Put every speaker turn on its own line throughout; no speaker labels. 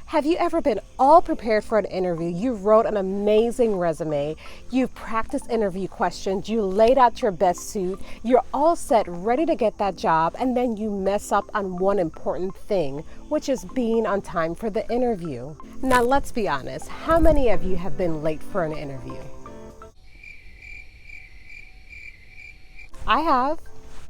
Have you ever been all prepared for an interview? You wrote an amazing resume, you've practiced interview questions, you laid out your best suit, you're all set, ready to get that job, and then you mess up on one important thing, which is being on time for the interview. Now, let's be honest, how many of you have been late for an interview? I have.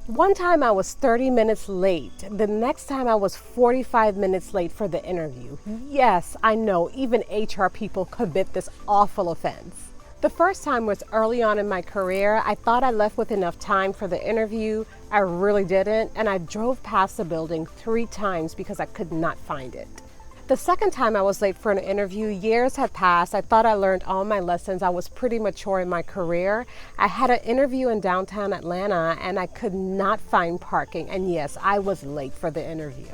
One time I was 30 minutes late. The next time I was 45 minutes late for the interview. Yes, I know, even HR people commit this awful offense. The first time was early on in my career. I thought I left with enough time for the interview. I really didn't, and I drove past the building 3 times because I could not find it. The second time I was late for an interview, years had passed. I thought I learned all my lessons. I was pretty mature in my career. I had an interview in downtown Atlanta and I could not find parking. And yes, I was late for the interview.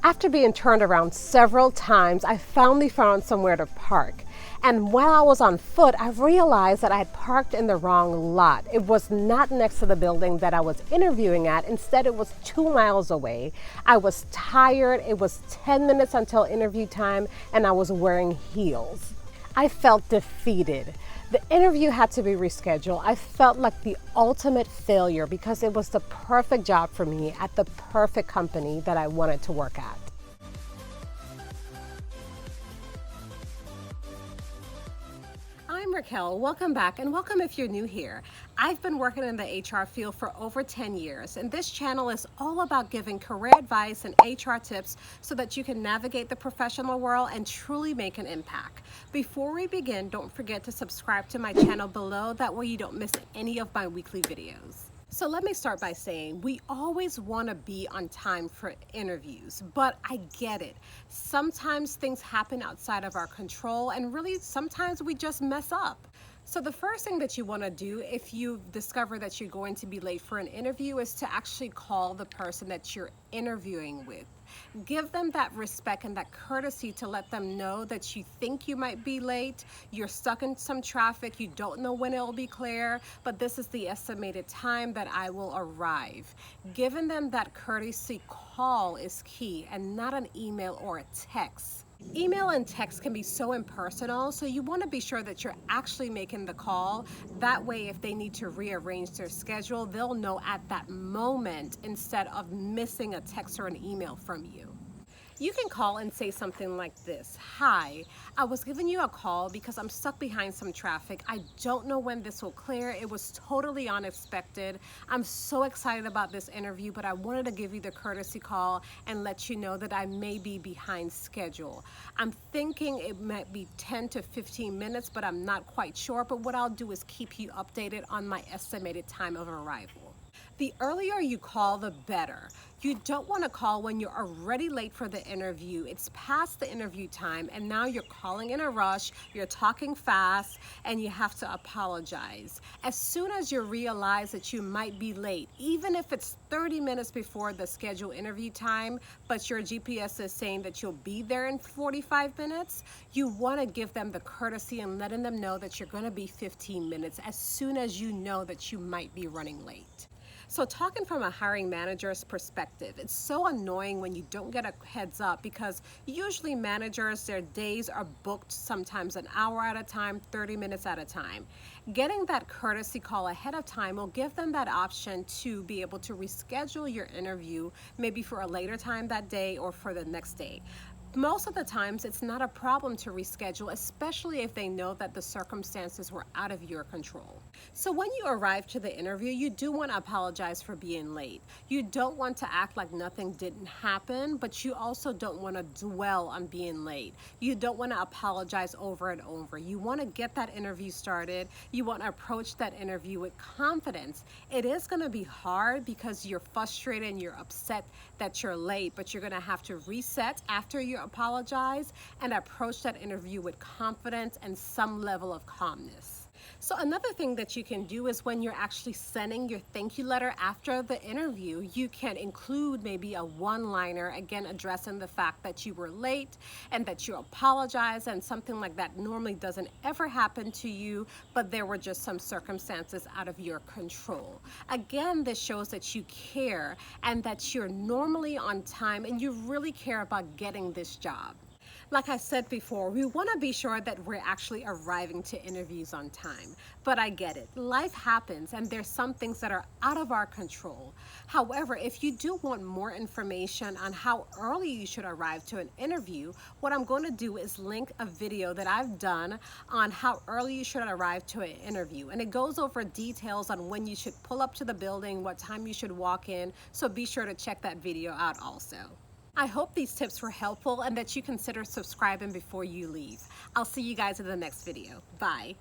After being turned around several times, I finally found somewhere to park. And while I was on foot, I realized that I had parked in the wrong lot. It was not next to the building that I was interviewing at. Instead, it was 2 miles away. I was tired. It was 10 minutes until interview time, and I was wearing heels. I felt defeated. The interview had to be rescheduled. I felt like the ultimate failure because it was the perfect job for me at the perfect company that I wanted to work at. I'm Raquel. Welcome back, and welcome if you're new here. I've been working in the HR field for over 10 years, and this channel is all about giving career advice and HR tips so that you can navigate the professional world and truly make an impact. Before we begin, don't forget to subscribe to my channel below. That way you don't miss any of my weekly videos. So let me start by saying we always want to be on time for interviews, but I get it. Sometimes things happen outside of our control, and really sometimes we just mess up. So the first thing that you want to do if you discover that you're going to be late for an interview is to actually call the person that you're interviewing with. Give them that respect and that courtesy to let them know that you think you might be late, you're stuck in some traffic, you don't know when it'll be clear, but this is the estimated time that I will arrive. Giving them that courtesy call is key, and not an email or a text. Email and text can be so impersonal, so you want to be sure that you're actually making the call. That way, if they need to rearrange their schedule, they'll know at that moment instead of missing a text or an email from you. You can call and say something like this. Hi, I was giving you a call because I'm stuck behind some traffic. I don't know when this will clear. It was totally unexpected. I'm so excited about this interview, but I wanted to give you the courtesy call and let you know that I may be behind schedule. I'm thinking it might be 10 to 15 minutes, but I'm not quite sure. But what I'll do is keep you updated on my estimated time of arrival. The earlier you call, the better. You don't want to call when you're already late for the interview. It's past the interview time, and now you're calling in a rush, you're talking fast, and you have to apologize. As soon as you realize that you might be late, even if it's 30 minutes before the scheduled interview time, but your GPS is saying that you'll be there in 45 minutes, you want to give them the courtesy and letting them know that you're going to be 15 minutes as soon as you know that you might be running late. So talking from a hiring manager's perspective, it's so annoying when you don't get a heads up because usually managers, their days are booked sometimes an hour at a time, 30 minutes at a time. Getting that courtesy call ahead of time will give them that option to be able to reschedule your interview, maybe for a later time that day or for the next day. Most of the times, it's not a problem to reschedule, especially if they know that the circumstances were out of your control. So when you arrive to the interview, you do want to apologize for being late. You don't want to act like nothing didn't happen, but you also don't want to dwell on being late. You don't want to apologize over and over. You want to get that interview started. You want to approach that interview with confidence. It is going to be hard because you're frustrated and you're upset that you're late, but you're going to have to reset after you apologize and approach that interview with confidence and some level of calmness. So another thing that you can do is when you're actually sending your thank you letter after the interview, you can include maybe a one-liner, again, addressing the fact that you were late and that you apologize, and something like that normally doesn't ever happen to you, but there were just some circumstances out of your control. Again, this shows that you care and that you're normally on time and you really care about getting this job. Like I said before, we want to be sure that we're actually arriving to interviews on time. But I get it. Life happens and there's some things that are out of our control. However, if you do want more information on how early you should arrive to an interview, what I'm going to do is link a video that I've done on how early you should arrive to an interview. And it goes over details on when you should pull up to the building, what time you should walk in. So be sure to check that video out also. I hope these tips were helpful and that you consider subscribing before you leave. I'll see you guys in the next video. Bye.